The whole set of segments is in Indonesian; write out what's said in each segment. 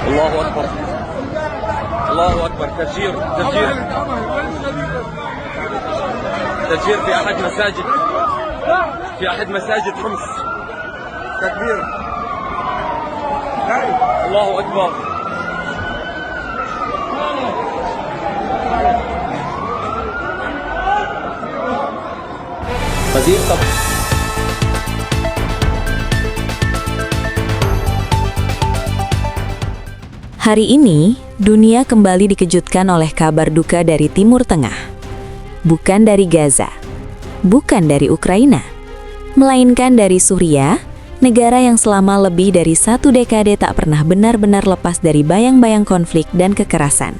الله أكبر. الله أكبر. تفجير في أحد مساجد حمص. تكبير. الله أكبر. مزيد. Hari ini, dunia kembali dikejutkan oleh kabar duka dari Timur Tengah. Bukan dari Gaza, bukan dari Ukraina, melainkan dari Suriah, negara yang selama lebih dari 1 dekade tak pernah benar-benar lepas dari bayang-bayang konflik dan kekerasan.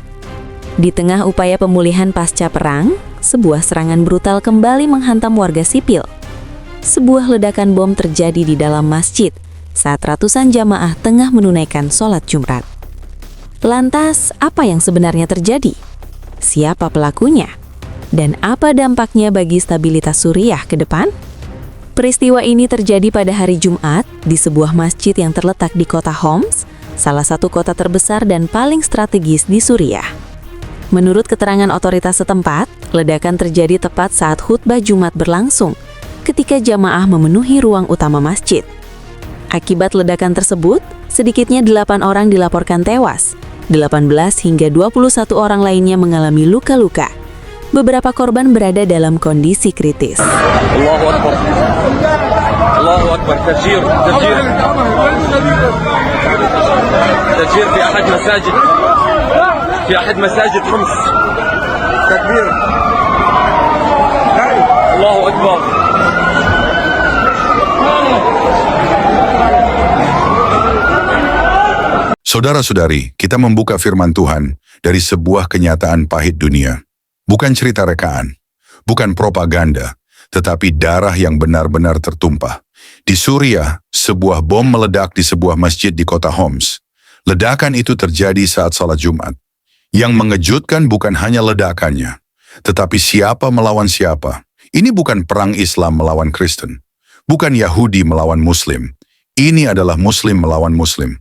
Di tengah upaya pemulihan pasca perang, sebuah serangan brutal kembali menghantam warga sipil. Sebuah ledakan bom terjadi di dalam masjid saat ratusan jamaah tengah menunaikan sholat Jumat. Lantas, apa yang sebenarnya terjadi? Siapa pelakunya? Dan apa dampaknya bagi stabilitas Suriah ke depan? Peristiwa ini terjadi pada hari Jumat di sebuah masjid yang terletak di kota Homs, salah satu kota terbesar dan paling strategis di Suriah. Menurut keterangan otoritas setempat, ledakan terjadi tepat saat khutbah Jumat berlangsung, ketika jamaah memenuhi ruang utama masjid. Akibat ledakan tersebut, sedikitnya 8 orang dilaporkan tewas. 18 hingga 21 orang lainnya mengalami luka-luka. Beberapa korban berada dalam kondisi kritis. Allahu Akbar. Allahu Akbar. Tafjir في أحد مساجد حمص. تكبير. الله أكبر. Saudara-saudari, kita membuka firman Tuhan dari sebuah kenyataan pahit dunia. Bukan cerita rekaan, bukan propaganda, tetapi darah yang benar-benar tertumpah. Di Suriah, sebuah bom meledak di sebuah masjid di kota Homs. Ledakan itu terjadi saat salat Jumat. Yang mengejutkan bukan hanya ledakannya, tetapi siapa melawan siapa. Ini bukan perang Islam melawan Kristen, bukan Yahudi melawan Muslim. Ini adalah Muslim melawan Muslim.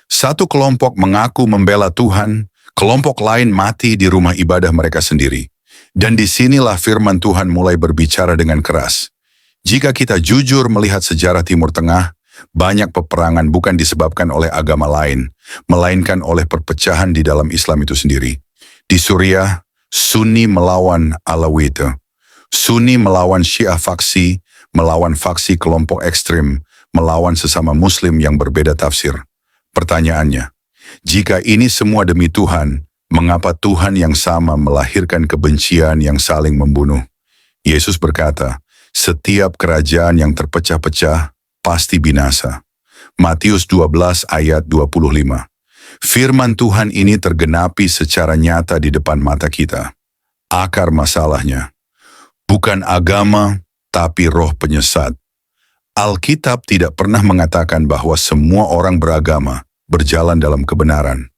Satu kelompok mengaku membela Tuhan, kelompok lain mati di rumah ibadah mereka sendiri. Dan disinilah firman Tuhan mulai berbicara dengan keras. Jika kita jujur melihat sejarah Timur Tengah, banyak peperangan bukan disebabkan oleh agama lain, melainkan oleh perpecahan di dalam Islam itu sendiri. Di Suriah, Sunni melawan Alawite. Sunni melawan Syiah faksi, melawan faksi kelompok ekstrim, melawan sesama Muslim yang berbeda tafsir. Pertanyaannya, jika ini semua demi Tuhan, mengapa Tuhan yang sama melahirkan kebencian yang saling membunuh? Yesus berkata, setiap kerajaan yang terpecah-pecah pasti binasa. Matius 12 ayat 25. Firman Tuhan ini tergenapi secara nyata di depan mata kita. Akar masalahnya, bukan agama, tapi roh penyesat. Alkitab tidak pernah mengatakan bahwa semua orang beragama berjalan dalam kebenaran.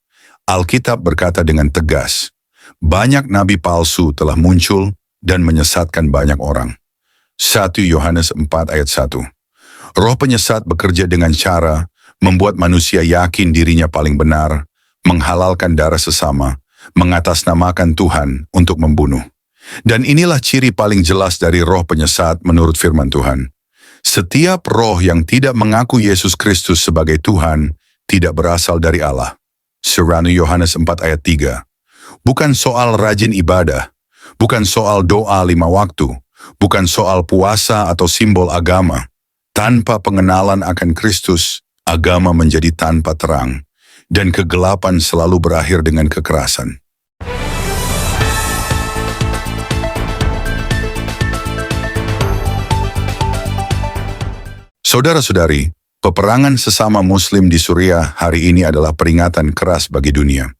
Alkitab berkata dengan tegas, banyak nabi palsu telah muncul dan menyesatkan banyak orang. 1 Yohanes 4 ayat 1. Roh penyesat bekerja dengan cara membuat manusia yakin dirinya paling benar, menghalalkan darah sesama, mengatasnamakan Tuhan untuk membunuh. Dan inilah ciri paling jelas dari roh penyesat menurut firman Tuhan. Setiap roh yang tidak mengaku Yesus Kristus sebagai Tuhan tidak berasal dari Allah. 1 Yohanes 4 ayat 3. Bukan soal rajin ibadah, bukan soal doa 5 waktu, bukan soal puasa atau simbol agama. Tanpa pengenalan akan Kristus, agama menjadi tanpa terang, dan kegelapan selalu berakhir dengan kekerasan. Saudara-saudari, peperangan sesama Muslim di Suriah hari ini adalah peringatan keras bagi dunia.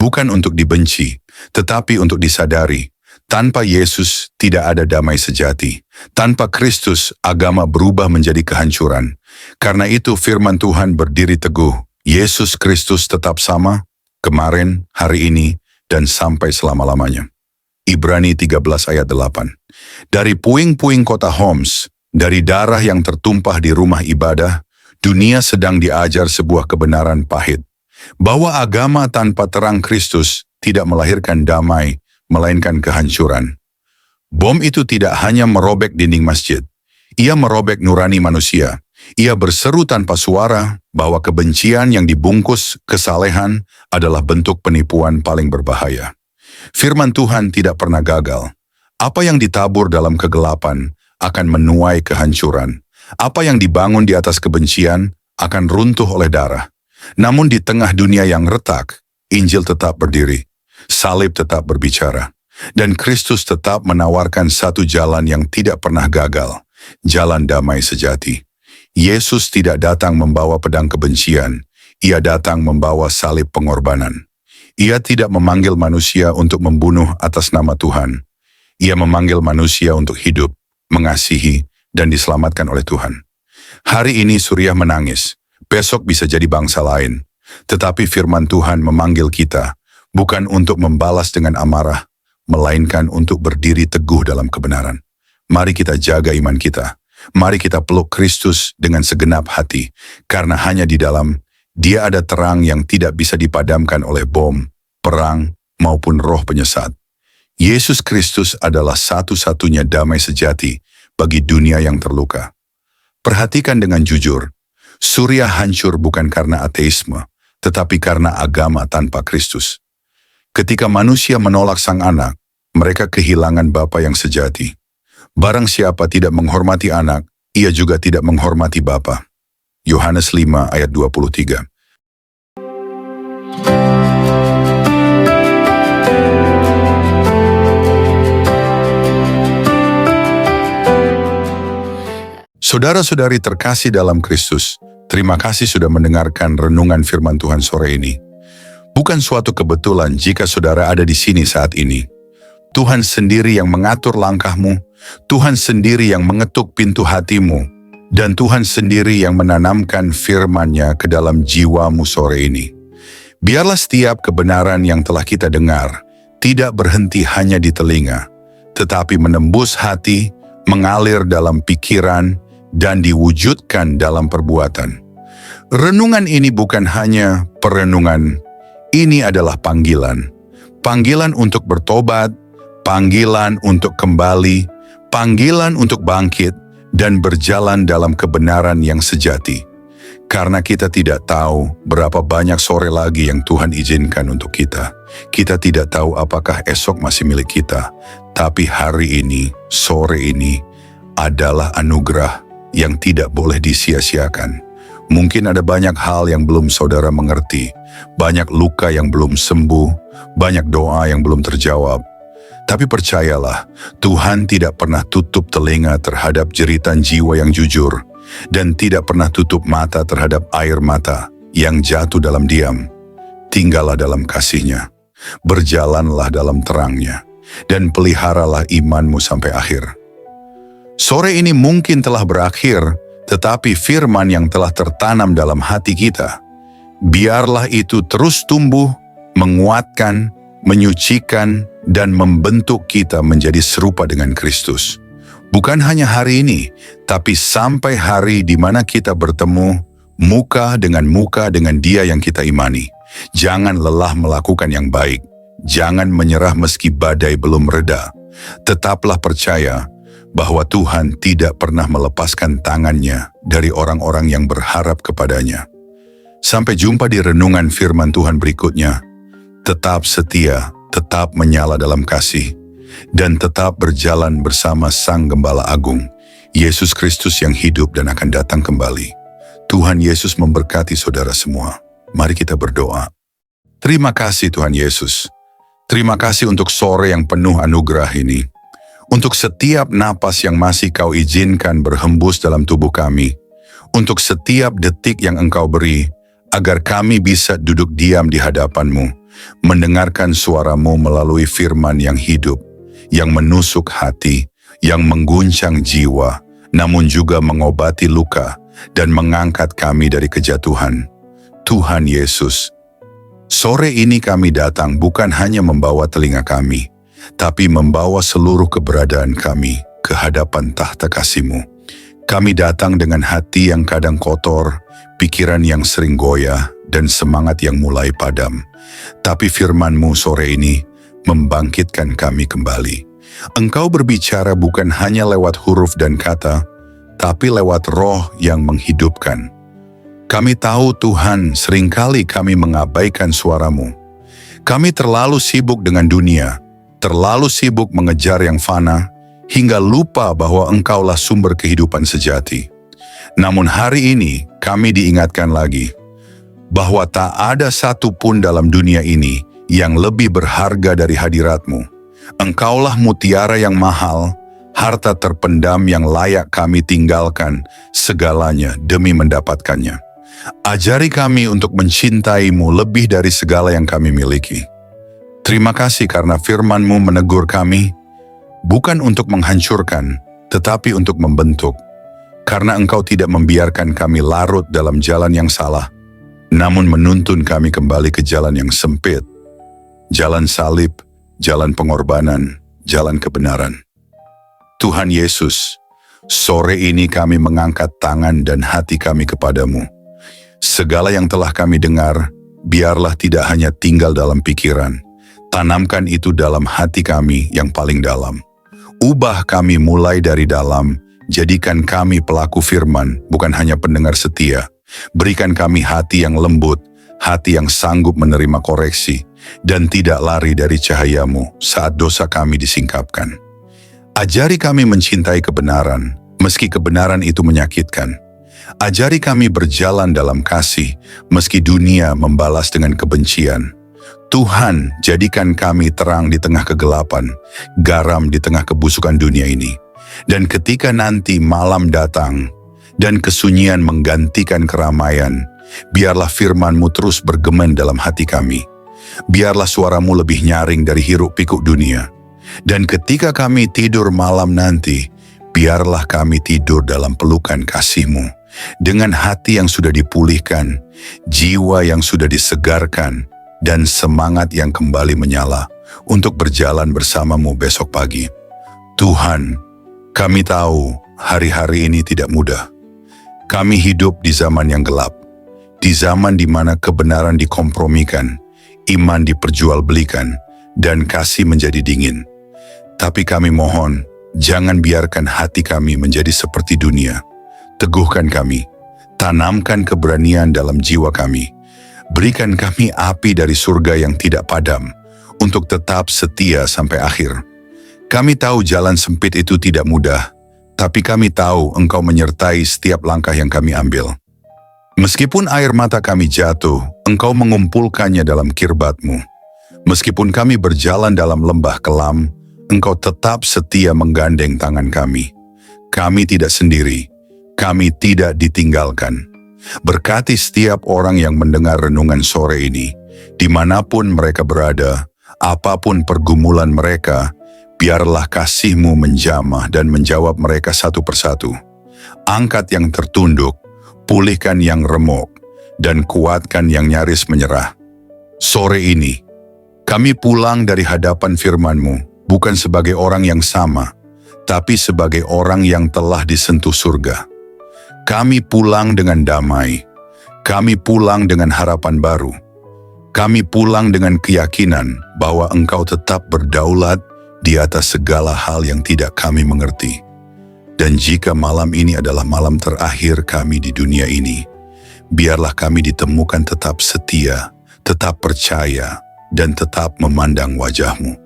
Bukan untuk dibenci, tetapi untuk disadari. Tanpa Yesus tidak ada damai sejati. Tanpa Kristus, agama berubah menjadi kehancuran. Karena itu firman Tuhan berdiri teguh. Yesus Kristus tetap sama, kemarin, hari ini, dan sampai selama-lamanya. Ibrani 13 ayat 8. Dari puing-puing kota Homs, dari darah yang tertumpah di rumah ibadah, dunia sedang diajar sebuah kebenaran pahit. Bahwa agama tanpa terang Kristus tidak melahirkan damai, melainkan kehancuran. Bom itu tidak hanya merobek dinding masjid, ia merobek nurani manusia. Ia berseru tanpa suara bahwa kebencian yang dibungkus kesalehan adalah bentuk penipuan paling berbahaya. Firman Tuhan tidak pernah gagal. Apa yang ditabur dalam kegelapan akan menuai kehancuran. Apa yang dibangun di atas kebencian akan runtuh oleh darah. Namun di tengah dunia yang retak, Injil tetap berdiri. Salib tetap berbicara. Dan Kristus tetap menawarkan satu jalan yang tidak pernah gagal. Jalan damai sejati. Yesus tidak datang membawa pedang kebencian. Ia datang membawa salib pengorbanan. Ia tidak memanggil manusia untuk membunuh atas nama Tuhan. Ia memanggil manusia untuk hidup, mengasihi, dan diselamatkan oleh Tuhan. Hari ini Suriah menangis. Besok bisa jadi bangsa lain. Tetapi firman Tuhan memanggil kita, bukan untuk membalas dengan amarah, melainkan untuk berdiri teguh dalam kebenaran. Mari kita jaga iman kita. Mari kita peluk Kristus dengan segenap hati, karena hanya di dalam Dia ada terang yang tidak bisa dipadamkan oleh bom, perang, maupun roh penyesat. Yesus Kristus adalah satu-satunya damai sejati bagi dunia yang terluka. Perhatikan dengan jujur, Suriah hancur bukan karena ateisme, tetapi karena agama tanpa Kristus. Ketika manusia menolak Sang Anak, mereka kehilangan Bapa yang sejati. Barang siapa tidak menghormati anak, ia juga tidak menghormati Bapa. Yohanes 5 ayat 23. Saudara-saudari terkasih dalam Kristus, terima kasih sudah mendengarkan renungan firman Tuhan sore ini. Bukan suatu kebetulan jika saudara ada di sini saat ini. Tuhan sendiri yang mengatur langkahmu, Tuhan sendiri yang mengetuk pintu hatimu, dan Tuhan sendiri yang menanamkan firman-Nya ke dalam jiwamu sore ini. Biarlah setiap kebenaran yang telah kita dengar tidak berhenti hanya di telinga, tetapi menembus hati, mengalir dalam pikiran, dan diwujudkan dalam perbuatan. Renungan ini bukan hanya perenungan, ini adalah panggilan. Panggilan untuk bertobat, panggilan untuk kembali, panggilan untuk bangkit, dan berjalan dalam kebenaran yang sejati. Karena kita tidak tahu berapa banyak sore lagi yang Tuhan izinkan untuk kita. Kita tidak tahu apakah esok masih milik kita. Tapi hari ini, sore ini, adalah anugerah yang tidak boleh disia-siakan. Mungkin ada banyak hal yang belum saudara mengerti, banyak luka yang belum sembuh, banyak doa yang belum terjawab. Tapi percayalah, Tuhan tidak pernah tutup telinga terhadap jeritan jiwa yang jujur, dan tidak pernah tutup mata terhadap air mata yang jatuh dalam diam. Tinggallah dalam kasih-Nya, berjalanlah dalam terang-Nya, dan peliharalah imanmu sampai akhir. Sore ini mungkin telah berakhir, tetapi firman yang telah tertanam dalam hati kita, biarlah itu terus tumbuh, menguatkan, menyucikan, dan membentuk kita menjadi serupa dengan Kristus. Bukan hanya hari ini, tapi sampai hari di mana kita bertemu muka dengan Dia yang kita imani. Jangan lelah melakukan yang baik. Jangan menyerah meski badai belum reda. Tetaplah percaya bahwa Tuhan tidak pernah melepaskan tangan-Nya dari orang-orang yang berharap kepadanya. Sampai jumpa di renungan firman Tuhan berikutnya. Tetap setia, tetap menyala dalam kasih, dan tetap berjalan bersama Sang Gembala Agung, Yesus Kristus yang hidup dan akan datang kembali. Tuhan Yesus memberkati saudara semua. Mari kita berdoa. Terima kasih Tuhan Yesus. Terima kasih untuk sore yang penuh anugerah ini. Untuk setiap napas yang masih Kau izinkan berhembus dalam tubuh kami. Untuk setiap detik yang Engkau beri, agar kami bisa duduk diam di hadapan-Mu, mendengarkan suara-Mu melalui firman yang hidup, yang menusuk hati, yang mengguncang jiwa, namun juga mengobati luka dan mengangkat kami dari kejatuhan. Tuhan Yesus, sore ini kami datang bukan hanya membawa telinga kami, tapi membawa seluruh keberadaan kami ke hadapan tahta kasih-Mu. Kami datang dengan hati yang kadang kotor, pikiran yang sering goyah, dan semangat yang mulai padam. Tapi firman-Mu sore ini membangkitkan kami kembali. Engkau berbicara bukan hanya lewat huruf dan kata, tapi lewat roh yang menghidupkan. Kami tahu Tuhan, seringkali kami mengabaikan suara-Mu. Kami terlalu sibuk dengan dunia, terlalu sibuk mengejar yang fana, hingga lupa bahwa Engkaulah sumber kehidupan sejati. Namun hari ini kami diingatkan lagi, bahwa tak ada satu pun dalam dunia ini yang lebih berharga dari hadirat-Mu. Engkaulah mutiara yang mahal, harta terpendam yang layak kami tinggalkan segalanya demi mendapatkannya. Ajari kami untuk mencintai-Mu lebih dari segala yang kami miliki. Terima kasih karena firman-Mu menegur kami, bukan untuk menghancurkan, tetapi untuk membentuk. Karena Engkau tidak membiarkan kami larut dalam jalan yang salah, namun menuntun kami kembali ke jalan yang sempit, jalan salib, jalan pengorbanan, jalan kebenaran. Tuhan Yesus, sore ini kami mengangkat tangan dan hati kami kepadamu. Segala yang telah kami dengar, biarlah tidak hanya tinggal dalam pikiran, tanamkan itu dalam hati kami yang paling dalam. Ubah kami mulai dari dalam, jadikan kami pelaku firman, bukan hanya pendengar setia. Berikan kami hati yang lembut, hati yang sanggup menerima koreksi, dan tidak lari dari cahaya-Mu saat dosa kami disingkapkan. Ajari kami mencintai kebenaran, meski kebenaran itu menyakitkan. Ajari kami berjalan dalam kasih, meski dunia membalas dengan kebencian. Tuhan, jadikan kami terang di tengah kegelapan, garam di tengah kebusukan dunia ini. Dan ketika nanti malam datang, dan kesunyian menggantikan keramaian, biarlah firman-Mu terus bergema dalam hati kami. Biarlah suara-Mu lebih nyaring dari hiruk-pikuk dunia. Dan ketika kami tidur malam nanti, biarlah kami tidur dalam pelukan kasih-Mu. Dengan hati yang sudah dipulihkan, jiwa yang sudah disegarkan, dan semangat yang kembali menyala untuk berjalan bersama-Mu besok pagi. Tuhan, kami tahu hari-hari ini tidak mudah. Kami hidup di zaman yang gelap, di zaman di mana kebenaran dikompromikan, iman diperjualbelikan, dan kasih menjadi dingin. Tapi kami mohon, jangan biarkan hati kami menjadi seperti dunia. Teguhkan kami, tanamkan keberanian dalam jiwa kami. Berikan kami api dari surga yang tidak padam, untuk tetap setia sampai akhir. Kami tahu jalan sempit itu tidak mudah, tapi kami tahu Engkau menyertai setiap langkah yang kami ambil. Meskipun air mata kami jatuh, Engkau mengumpulkannya dalam kirbat-Mu. Meskipun kami berjalan dalam lembah kelam, Engkau tetap setia menggandeng tangan kami. Kami tidak sendiri, kami tidak ditinggalkan. Berkati setiap orang yang mendengar renungan sore ini, dimanapun mereka berada, apapun pergumulan mereka, biarlah kasih-Mu menjamah dan menjawab mereka satu persatu. Angkat yang tertunduk, pulihkan yang remuk, dan kuatkan yang nyaris menyerah. Sore ini, kami pulang dari hadapan firman-Mu, bukan sebagai orang yang sama, tapi sebagai orang yang telah disentuh surga. Kami pulang dengan damai, kami pulang dengan harapan baru, kami pulang dengan keyakinan bahwa Engkau tetap berdaulat di atas segala hal yang tidak kami mengerti. Dan jika malam ini adalah malam terakhir kami di dunia ini, biarlah kami ditemukan tetap setia, tetap percaya, dan tetap memandang wajah-Mu.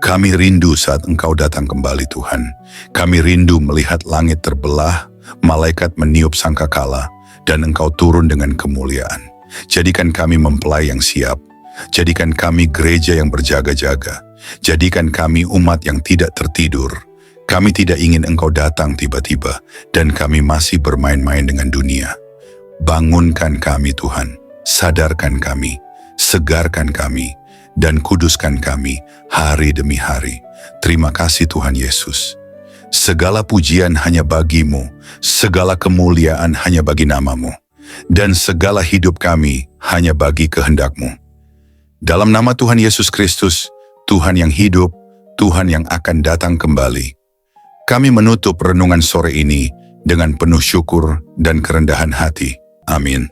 Kami rindu saat Engkau datang kembali Tuhan. Kami rindu melihat langit terbelah, malaikat meniup sangkakala, dan Engkau turun dengan kemuliaan. Jadikan kami mempelai yang siap. Jadikan kami gereja yang berjaga-jaga. Jadikan kami umat yang tidak tertidur. Kami tidak ingin Engkau datang tiba-tiba, dan kami masih bermain-main dengan dunia. Bangunkan kami Tuhan, sadarkan kami, segarkan kami, dan kuduskan kami hari demi hari. Terima kasih Tuhan Yesus. Segala pujian hanya bagi-Mu, segala kemuliaan hanya bagi nama-Mu, dan segala hidup kami hanya bagi kehendak-Mu. Dalam nama Tuhan Yesus Kristus, Tuhan yang hidup, Tuhan yang akan datang kembali, kami menutup renungan sore ini dengan penuh syukur dan kerendahan hati. Amin.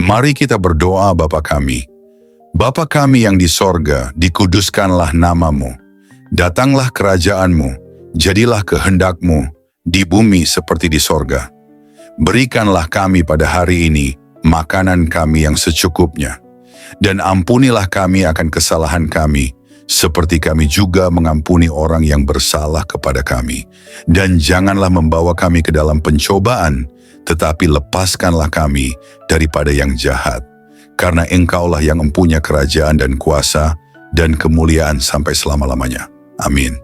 Mari kita berdoa. Bapa kami. Bapa kami yang di sorga, dikuduskanlah namamu. Datanglah kerajaanmu, jadilah kehendak-Mu di bumi seperti di sorga. Berikanlah kami pada hari ini makanan kami yang secukupnya. Dan ampunilah kami akan kesalahan kami, seperti kami juga mengampuni orang yang bersalah kepada kami. Dan janganlah membawa kami ke dalam pencobaan, tetapi lepaskanlah kami daripada yang jahat. Karena Engkaulah yang mempunyai kerajaan dan kuasa dan kemuliaan sampai selama-lamanya. Amin.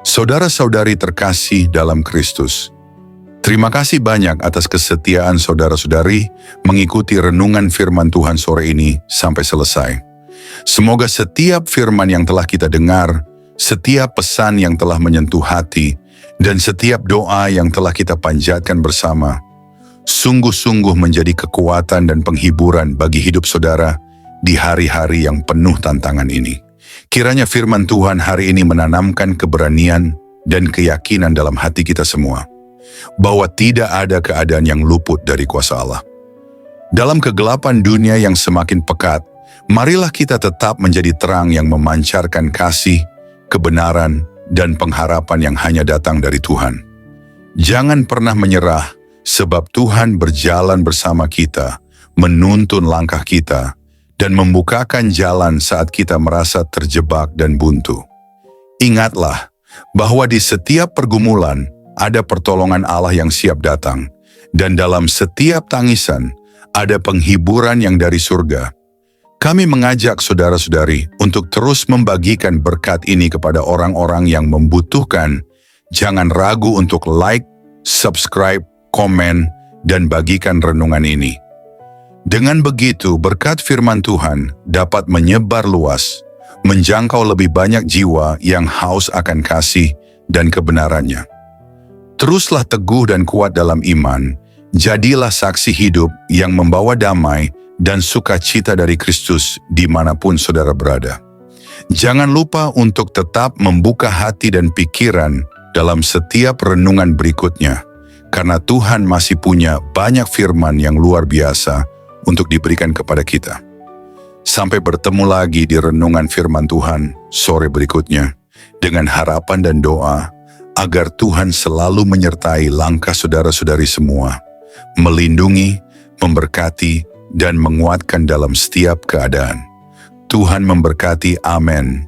Saudara-saudari terkasih dalam Kristus, terima kasih banyak atas kesetiaan saudara-saudari mengikuti renungan firman Tuhan sore ini sampai selesai. Semoga setiap firman yang telah kita dengar, setiap pesan yang telah menyentuh hati, dan setiap doa yang telah kita panjatkan bersama, sungguh-sungguh menjadi kekuatan dan penghiburan bagi hidup saudara di hari-hari yang penuh tantangan ini. Kiranya firman Tuhan hari ini menanamkan keberanian dan keyakinan dalam hati kita semua, bahwa tidak ada keadaan yang luput dari kuasa Allah. Dalam kegelapan dunia yang semakin pekat, marilah kita tetap menjadi terang yang memancarkan kasih, kebenaran, dan pengharapan yang hanya datang dari Tuhan. Jangan pernah menyerah, sebab Tuhan berjalan bersama kita, menuntun langkah kita, dan membukakan jalan saat kita merasa terjebak dan buntu. Ingatlah bahwa di setiap pergumulan ada pertolongan Allah yang siap datang, dan dalam setiap tangisan ada penghiburan yang dari surga. Kami mengajak saudara-saudari untuk terus membagikan berkat ini kepada orang-orang yang membutuhkan. Jangan ragu untuk like, subscribe, komen, dan bagikan renungan ini. Dengan begitu, berkat firman Tuhan dapat menyebar luas, menjangkau lebih banyak jiwa yang haus akan kasih dan kebenarannya. Teruslah teguh dan kuat dalam iman, jadilah saksi hidup yang membawa damai dan sukacita dari Kristus dimanapun saudara berada. Jangan lupa untuk tetap membuka hati dan pikiran dalam setiap renungan berikutnya, karena Tuhan masih punya banyak firman yang luar biasa untuk diberikan kepada kita. Sampai bertemu lagi di renungan firman Tuhan sore berikutnya, dengan harapan dan doa agar Tuhan selalu menyertai langkah saudara-saudari semua, melindungi, memberkati, dan menguatkan dalam setiap keadaan. Tuhan memberkati. Amin.